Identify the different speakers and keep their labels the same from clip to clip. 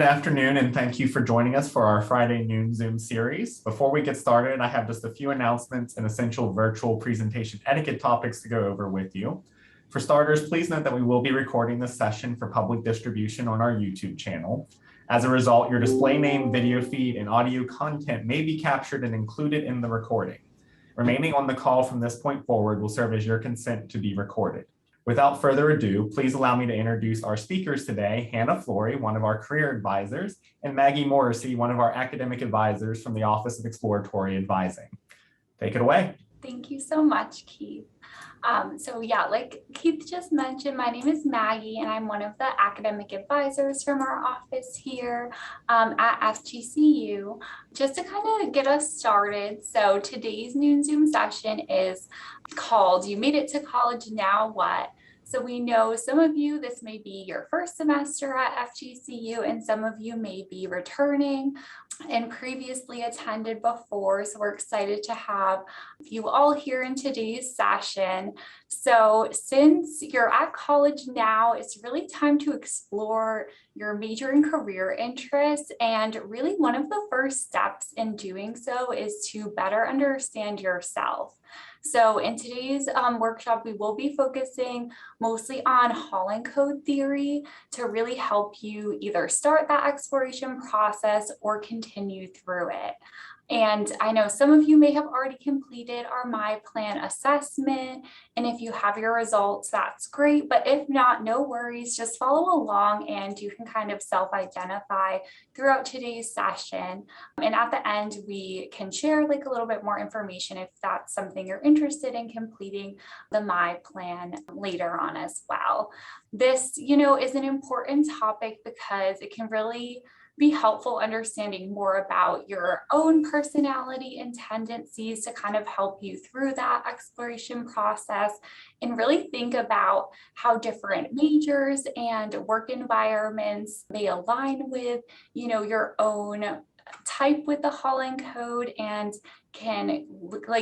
Speaker 1: afternoon, and thank you for joining us for our Friday noon Zoom series. Before we get started, I have just a few announcements and essential virtual presentation etiquette topics to go over with you. For starters, please note that we will be recording this session for public distribution on our YouTube channel. As a result, your display name, video feed, and audio content may be captured and included in the recording. Remaining on the call from this point forward will serve as your consent to be recorded. Without further ado, please allow me to introduce our speakers today, Hannah Flory, one of our career advisors, and Maggie Morrissey, one of our academic advisors from the Office of Exploratory Advising. Take it away.
Speaker 2: Thank you so much, Keith. Like Keith just mentioned, my name is Maggie, and I'm one of the academic advisors from our office here at FGCU. Just to kind of get us started, so today's noon Zoom session is called "You Made It to College, Now What?" So we know some of you, this may be your first semester at FGCU, and some of you may be returning and previously attended before. So we're excited to have you all here in today's session. So since you're at college now, it's really time to explore your major and career interests. And really one of the first steps in doing so is to better understand yourself. So in today's workshop, we will be focusing mostly on Holland Code theory to really help you either start that exploration process or continue through it. And I know some of you may have already completed our My Plan assessment. And if you have your results, that's great. But if not, no worries, just follow along and you can kind of self-identify throughout today's session. And at the end, we can share like a little bit more information if that's something you're interested in completing the My Plan later on as well. This, is an important topic because it can really be helpful understanding more about your own personality and tendencies to kind of help you through that exploration process and really think about how different majors and work environments may align with, your own type with the Holland Code and can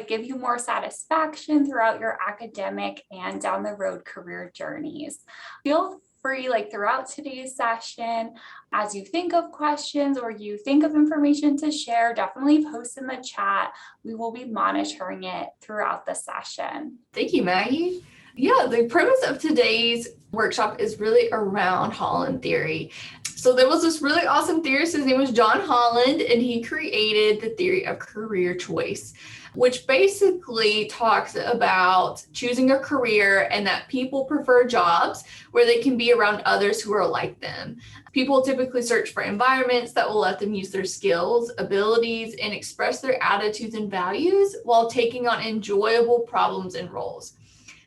Speaker 2: give you more satisfaction throughout your academic and down the road career journeys. Feel free throughout today's session, as you think of questions or you think of information to share, definitely post in the chat. We will be monitoring it throughout the session.
Speaker 3: Thank you, Maggie. Yeah, the premise of today's workshop is really around Holland Theory. So there was this really awesome theorist, his name was John Holland, and he created the theory of career choice, which basically talks about choosing a career and that people prefer jobs where they can be around others who are like them. People typically search for environments that will let them use their skills, abilities, and express their attitudes and values while taking on enjoyable problems and roles.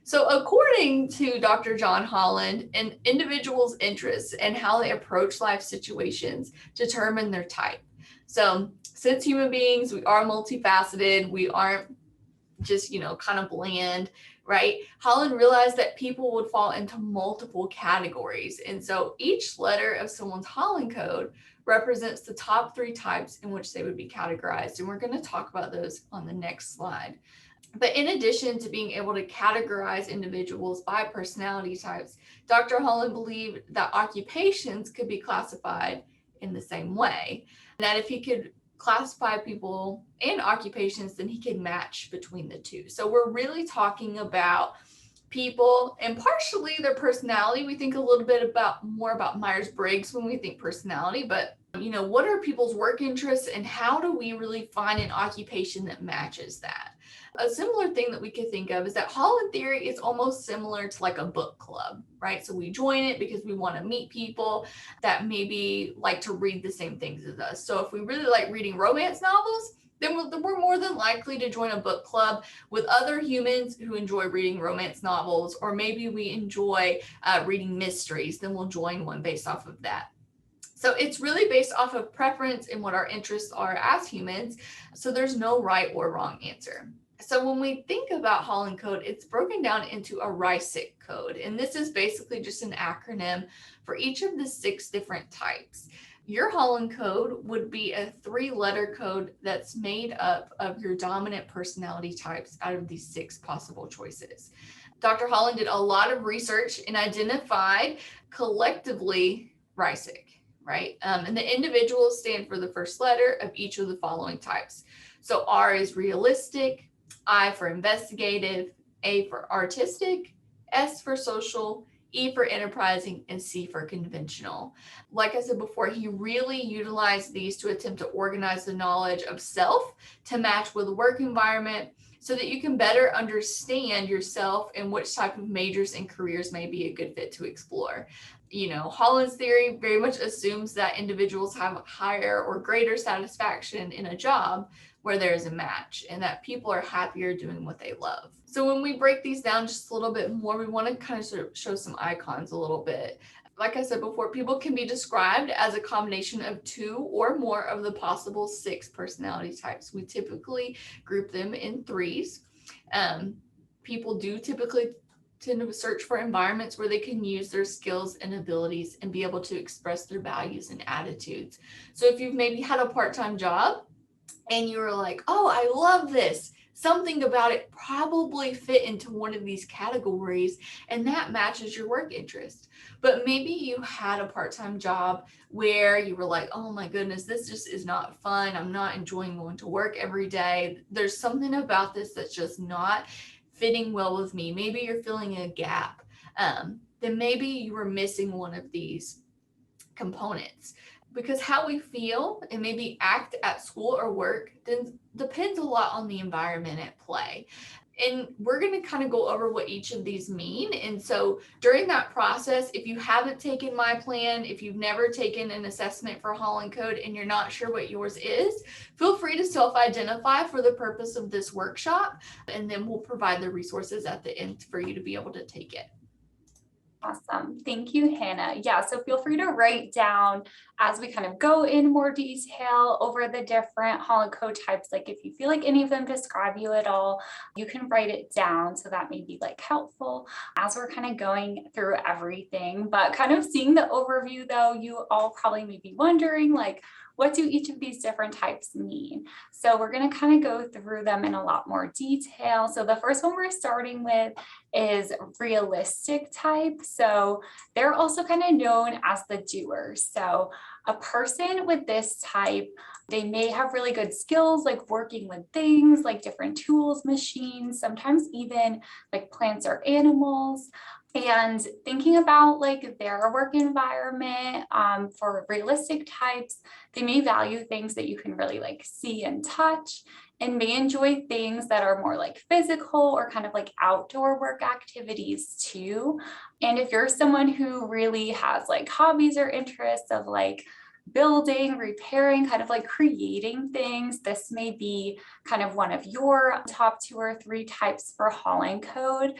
Speaker 3: So according to Dr. John Holland, an individual's interests and how they approach life situations determine their type. So since human beings, we are multifaceted, we aren't just, kind of bland, right? Holland realized that people would fall into multiple categories. And so each letter of someone's Holland code represents the top 3 types in which they would be categorized. And we're going to talk about those on the next slide. But in addition to being able to categorize individuals by personality types, Dr. Holland believed that occupations could be classified in the same way. That if he could classify people and occupations, then he could match between the two. So we're really talking about people and partially their personality. We think a little bit more about Myers-Briggs when we think personality, but what are people's work interests and how do we really find an occupation that matches that? A similar thing that we could think of is that Holland Theory is almost similar to like a book club, right? So we join it because we want to meet people that maybe like to read the same things as us. So if we really like reading romance novels, then we're more than likely to join a book club with other humans who enjoy reading romance novels, or maybe we enjoy reading mysteries, then we'll join one based off of that. So it's really based off of preference and what our interests are as humans. So there's no right or wrong answer. So when we think about Holland Code, it's broken down into a RISIC code. And this is basically just an acronym for each of the 6 different types. Your Holland Code would be a 3-letter code that's made up of your dominant personality types out of these 6 possible choices. Dr. Holland did a lot of research and identified collectively RISIC. right? And the individuals stand for the first letter of each of the following types. So R is realistic, I for investigative, A for artistic, S for social, E for enterprising, and C for conventional. Like I said before, he really utilized these to attempt to organize the knowledge of self to match with the work environment so that you can better understand yourself and which type of majors and careers may be a good fit to explore. You know, Holland's theory very much assumes that individuals have higher or greater satisfaction in a job where there is a match and that people are happier doing what they love. So when we break these down just a little bit more, we want to kind of sort of show some icons a little bit. Like I said before, people can be described as a combination of 2 or more of the possible 6 personality types. We typically group them in 3s. People do typically tend to search for environments where they can use their skills and abilities and be able to express their values and attitudes. So if you've maybe had a part-time job and you were like, oh, I love this, something about it probably fit into one of these categories, and that matches your work interest. But maybe you had a part-time job where you were like, oh my goodness, this just is not fun. I'm not enjoying going to work every day. There's something about this that's just not fitting well with me. Maybe you're feeling a gap. Then maybe you were missing one of these components. Because how we feel and maybe act at school or work then depends a lot on the environment at play. And we're going to kind of go over what each of these mean. And so during that process, if you haven't taken my plan, if you've never taken an assessment for Holland Code and you're not sure what yours is, feel free to self-identify for the purpose of this workshop, and then we'll provide the resources at the end for you to be able to take it.
Speaker 2: Awesome. Thank you, Hannah. Yeah, so feel free to write down as we kind of go in more detail over the different Holland Code types. Like if you feel like any of them describe you at all, you can write it down. So that may be like helpful as we're kind of going through everything. But kind of seeing the overview though, you all probably may be wondering like, what do each of these different types mean? So we're going to kind of go through them in a lot more detail. So the first one we're starting with is realistic type. So they're also kind of known as the doers. So a person with this type, they may have really good skills like working with things like different tools, machines, sometimes even like plants or animals. And thinking about like their work environment for realistic types, they may value things that you can really like see and touch, and may enjoy things that are more like physical or kind of like outdoor work activities too. And if you're someone who really has like hobbies or interests of like building, repairing, kind of like creating things, this may be kind of one of your top 2 or 3 types for Holland Code.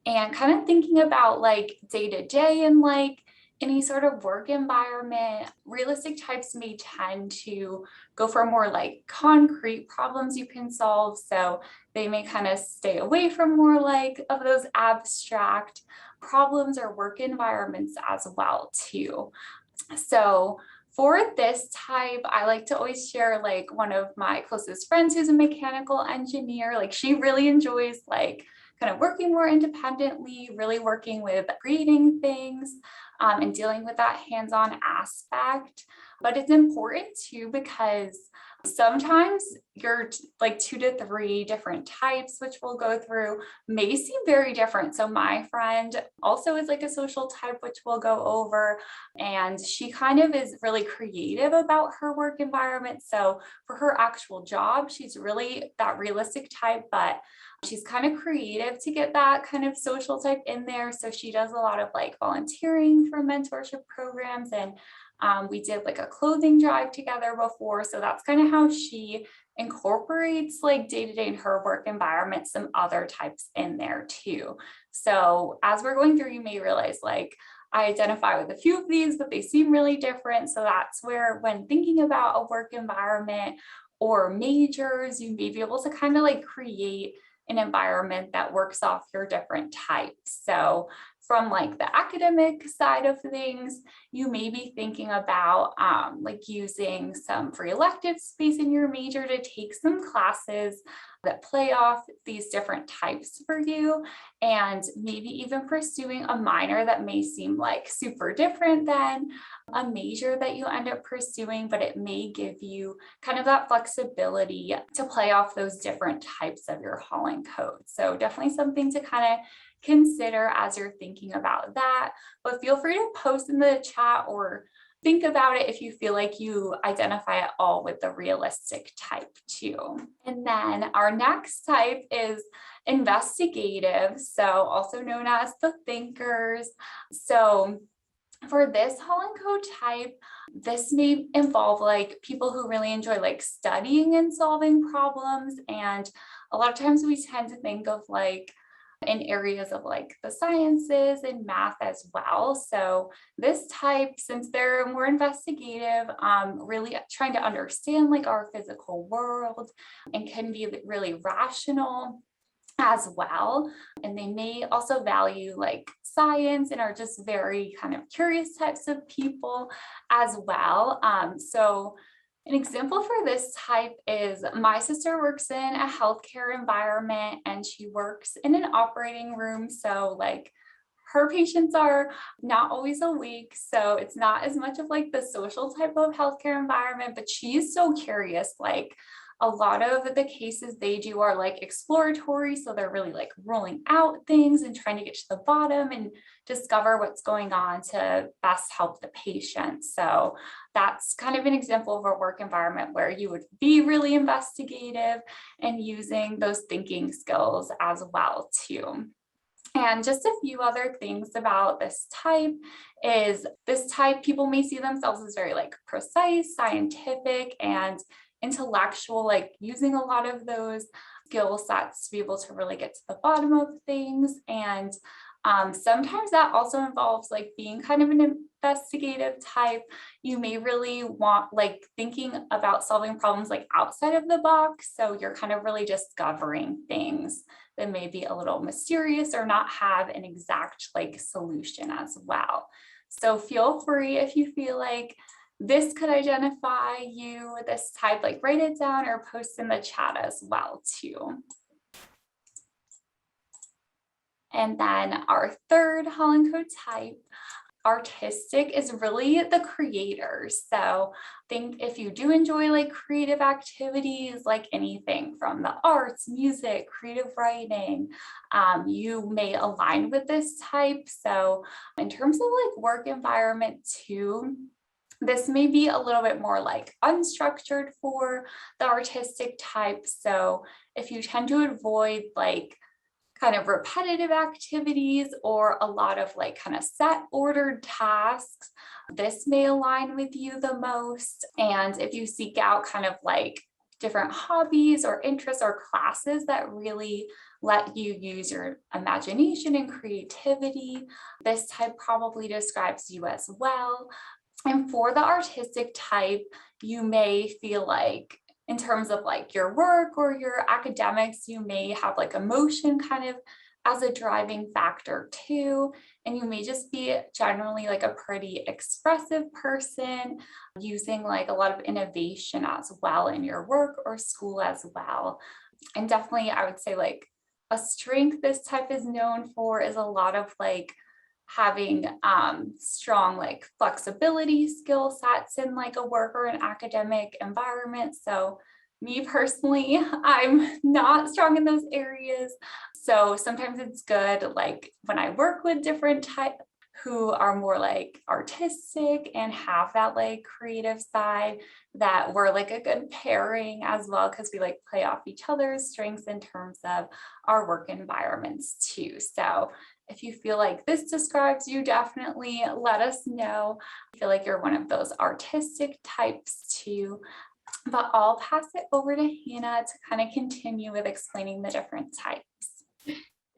Speaker 2: And kind of thinking about like day to day and like any sort of work environment, realistic types may tend to go for more like concrete problems you can solve. So they may kind of stay away from more like of those abstract problems or work environments as well too. So for this type, I like to always share like one of my closest friends who's a mechanical engineer. Like she really enjoys like kind of working more independently, really working with creating things and dealing with that hands-on aspect. But it's important too, because sometimes your like 2 to 3 different types, which we'll go through, may seem very different. So my friend also is like a social type, which we'll go over, and she kind of is really creative about her work environment. So for her actual job, she's really that realistic type, but she's kind of creative to get that kind of social type in there. So she does a lot of like volunteering for mentorship programs, and we did like a clothing drive together before. So that's kind of how she incorporates like day-to-day in her work environment, some other types in there too. So as we're going through, you may realize like I identify with a few of these, but they seem really different. So that's where when thinking about a work environment or majors, you may be able to kind of like create an environment that works off your different types. So from like the academic side of things, you may be thinking about like using some free elective space in your major to take some classes that play off these different types for you, and maybe even pursuing a minor that may seem like super different than a major that you end up pursuing, but it may give you kind of that flexibility to play off those different types of your Holland Code. So definitely something to kind of consider as you're thinking about that, but feel free to post in the chat or think about it if you feel like you identify at all with the realistic type too. And then our next type is investigative, so also known as the thinkers. So for this Holland Code type, this may involve like people who really enjoy like studying and solving problems. And a lot of times we tend to think of like in areas of like the sciences and math as well. So this type, since they're more investigative, really trying to understand like our physical world, and can be really rational as well. And they may also value like science and are just very kind of curious types of people as well. So an example for this type is my sister works in a healthcare environment and she works in an operating room. So like her patients are not always awake. So it's not as much of like the social type of healthcare environment, but she's so curious. Like a lot of the cases they do are like exploratory. So they're really like rolling out things and trying to get to the bottom and discover what's going on to best help the patient. So that's kind of an example of a work environment where you would be really investigative and using those thinking skills as well too. And just a few other things about this type is this type, people may see themselves as very like precise, scientific, and intellectual, like using a lot of those skill sets to be able to really get to the bottom of things. And sometimes that also involves like being kind of an investigative type. You may really want like thinking about solving problems like outside of the box. So you're kind of really discovering things that may be a little mysterious or not have an exact like solution as well. So feel free, if you feel like this could identify you, this type, like write it down or post in the chat as well too. And then our third Holland Code type, artistic, is really the creators. So think if you do enjoy like creative activities, like anything from the arts, music, creative writing, you may align with this type. So in terms of like work environment too, this may be a little bit more like unstructured for the artistic type. So if you tend to avoid like kind of repetitive activities or a lot of like kind of set ordered tasks, this may align with you the most. And if you seek out kind of like different hobbies or interests or classes that really let you use your imagination and creativity, this type probably describes you as well. And for the artistic type, you may feel like in terms of like your work or your academics, you may have like emotion kind of as a driving factor too. And you may just be generally like a pretty expressive person, using like a lot of innovation as well in your work or school as well. And definitely I would say like a strength this type is known for is a lot of like having strong like flexibility skill sets in like a work or an academic environment. So me personally, I'm not strong in those areas. So sometimes it's good like when I work with different types who are more like artistic and have that like creative side, that we're like a good pairing as well, because we like play off each other's strengths in terms of our work environments too. So if you feel like this describes you, definitely let us know. I feel like you're one of those artistic types too. But I'll pass it over to Hannah to kind of continue with explaining the different types.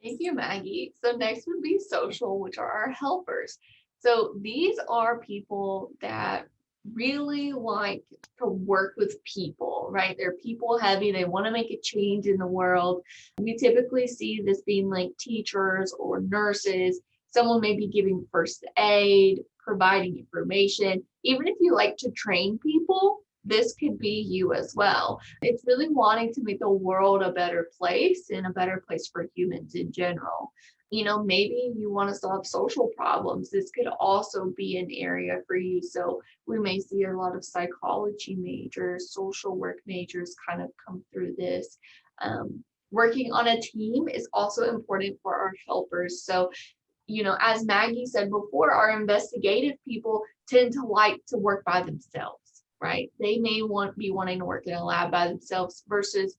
Speaker 3: Thank you, Maggie. So next would be social, which are our helpers. So these are people that really like to work with people, right? They're people heavy. They want to make a change in the world. We typically see this being like teachers or nurses, Someone may be giving first aid, providing information. Even if you like to train people, this could be you as well. It's really wanting to make the world a better place and a better place for humans in general. Maybe you want to solve social problems. This could also be an area for you. So we may see a lot of psychology majors, social work majors kind of come through this. Working on a team is also important for our helpers. So, as Maggie said before, our investigative people tend to like to work by themselves, right? They may be wanting to work in a lab by themselves versus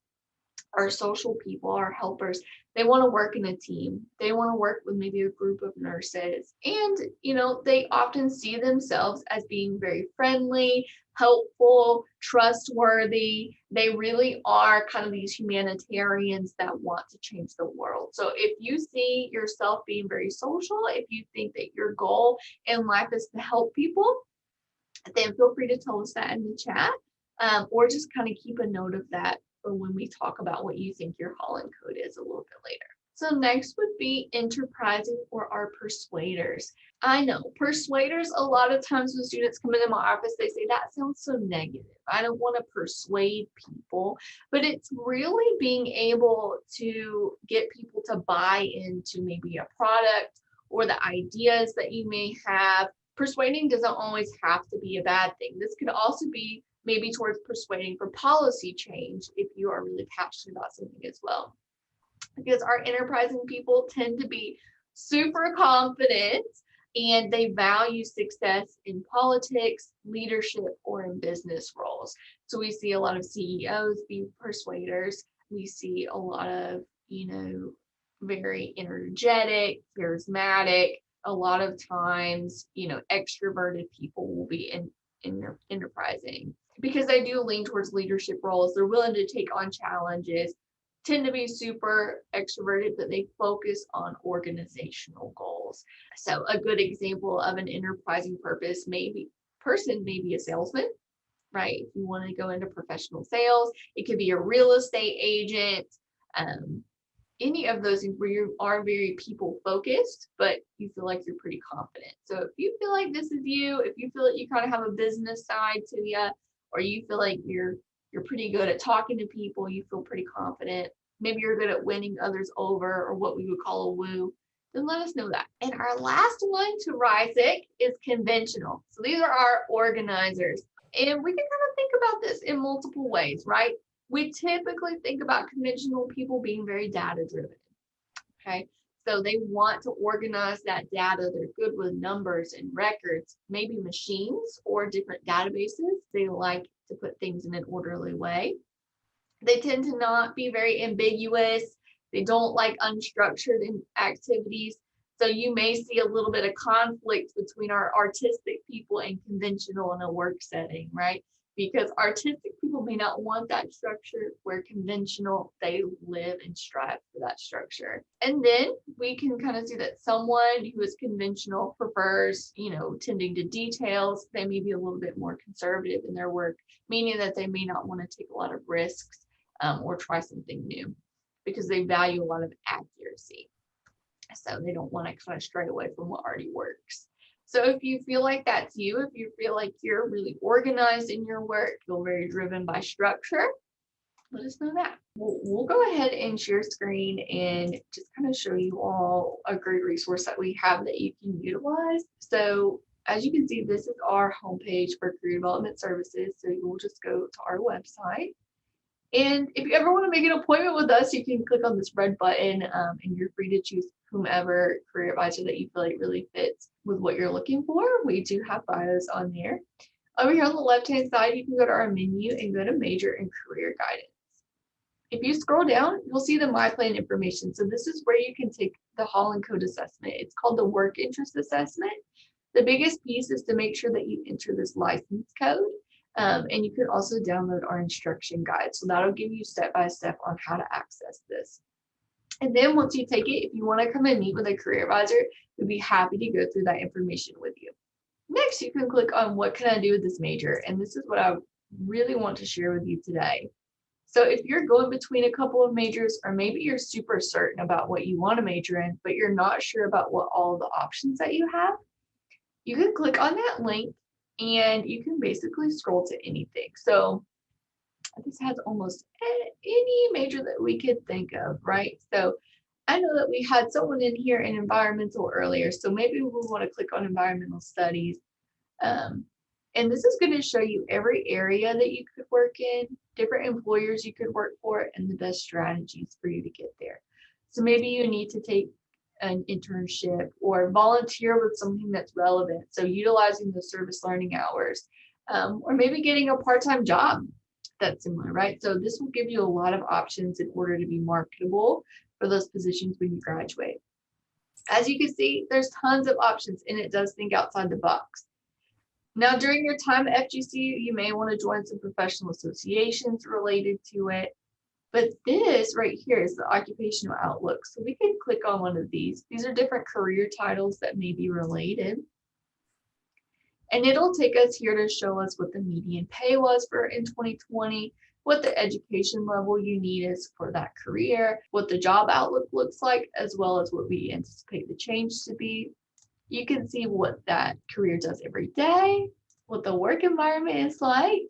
Speaker 3: our social people, our helpers. They want to work in a team. They want to work with maybe a group of nurses. And, they often see themselves as being very friendly, helpful, trustworthy. They really are kind of these humanitarians that want to change the world. So if you see yourself being very social, if you think that your goal in life is to help people, then feel free to tell us that in the chat, or just kind of keep a note of that for when we talk about what you think your Holland Code is a little bit later. So next would be enterprising or our persuaders. I know persuaders, a lot of times when students come into my office, they say that sounds so negative. I don't want to persuade people, but it's really being able to get people to buy into maybe a product or the ideas that you may have. Persuading doesn't always have to be a bad thing. This could also be maybe towards persuading for policy change if you are really passionate about something as well. Because our enterprising people tend to be super confident and they value success in politics, leadership, or in business roles. So we see a lot of CEOs be persuaders. We see a lot of, very energetic, charismatic. A lot of times, extroverted people will be enterprising because they do lean towards leadership roles. They're willing to take on challenges, tend to be super extroverted, but they focus on organizational goals. So a good example of an enterprising person may be a salesman, right? If you want to go into professional sales, it could be a real estate agent, any of those things where you are very people focused, but you feel like you're pretty confident. So if you feel like this is you, if you feel like you kind of have a business side to you, or you feel like you're pretty good at talking to people, you feel pretty confident, maybe you're good at winning others over, or what we would call a woo, then let us know that. And our last one to Rysick is conventional. So these are our organizers. And we can kind of think about this in multiple ways, right? We typically think about conventional people being very data driven. Okay, so they want to organize that data. They're good with numbers and records, maybe machines or different databases. They like to put things in an orderly way. They tend to not be very ambiguous. They don't like unstructured activities. So you may see a little bit of conflict between our artistic people and conventional in a work setting, right? Because artistic people may not want that structure, where conventional, they live and strive for that structure. And then we can kind of see that someone who is conventional prefers, tending to details. They may be a little bit more conservative in their work, meaning that they may not want to take a lot of risks or try something new because they value a lot of accuracy. So they don't want to kind of stray away from what already works. So if you feel like that's you, if you feel like you're really organized in your work, you're very driven by structure, let us know that. We'll go ahead and share screen and just kind of show you all a great resource that we have that you can utilize. So as you can see, this is our homepage for career development services. So you'll just go to our website. And if you ever want to make an appointment with us, you can click on this red button and you're free to choose whomever career advisor that you feel like really fits with what you're looking for. We do have bios on there. Over here on the left-hand side, you can go to our menu and go to major and career guidance. If you scroll down, you'll see the My Plan information. So this is where you can take the Holland Code assessment. It's called the work interest assessment. The biggest piece is to make sure that you enter this license code. And you can also download our instruction guide. So that'll give you step-by-step on how to access this. And then once you take it, if you want to come and meet with a career advisor, we'd be happy to go through that information with you. Next, you can click on what can I do with this major? And this is what I really want to share with you today. So if you're going between a couple of majors, or maybe you're super certain about what you want to major in, but you're not sure about what all the options that you have, you can click on that link and you can basically scroll to anything. So this has almost any major that we could think of, right? So I know that we had someone in here in environmental earlier, so maybe we want to click on environmental studies. And this is going to show you every area that you could work in, different employers you could work for, and the best strategies for you to get there. So maybe you need to take an internship or volunteer with something that's relevant. So utilizing the service learning hours, or maybe getting a part-time job that's similar, right? So this will give you a lot of options in order to be marketable for those positions when you graduate. As you can see, there's tons of options, and it does think outside the box. Now, during your time at FGCU, you may want to join some professional associations related to it. But this right here is the occupational outlook. So we can click on one of these. These are different career titles that may be related. And it'll take us here to show us what the median pay was for in 2020, what the education level you need is for that career, what the job outlook looks like, as well as what we anticipate the change to be. You can see what that career does every day, what the work environment is like,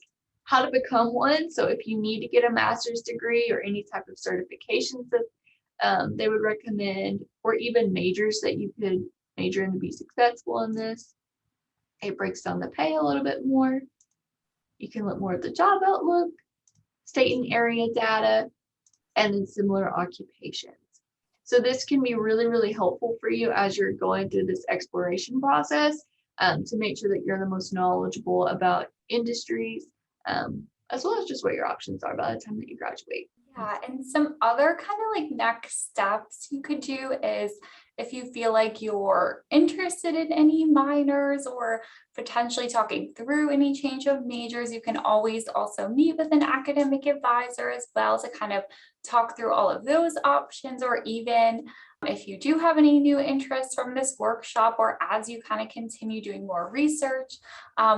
Speaker 3: how to become one. So if you need to get a master's degree or any type of certifications that they would recommend, or even majors that you could major in to be successful in this. It breaks down the pay a little bit more. You can look more at the job outlook, state and area data, and then similar occupations. So this can be really, really helpful for you as you're going through this exploration process, to make sure that you're the most knowledgeable about industries, as well as just what your options are by the time that you graduate.
Speaker 2: Yeah, and some other kind of like next steps you could do is if you feel like you're interested in any minors or potentially talking through any change of majors, you can always also meet with an academic advisor as well to kind of talk through all of those options, or even if you do have any new interests from this workshop, or as you kind of continue doing more research,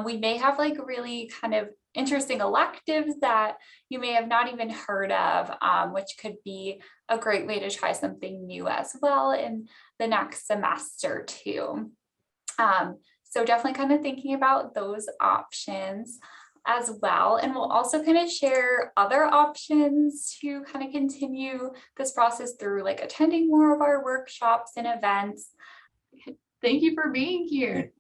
Speaker 2: we may have like really kind of interesting electives that you may have not even heard of, which could be a great way to try something new as well in the next semester too. So definitely kind of thinking about those options as well. And we'll also kind of share other options to kind of continue this process through like attending more of our workshops and events.
Speaker 3: Thank you for being here.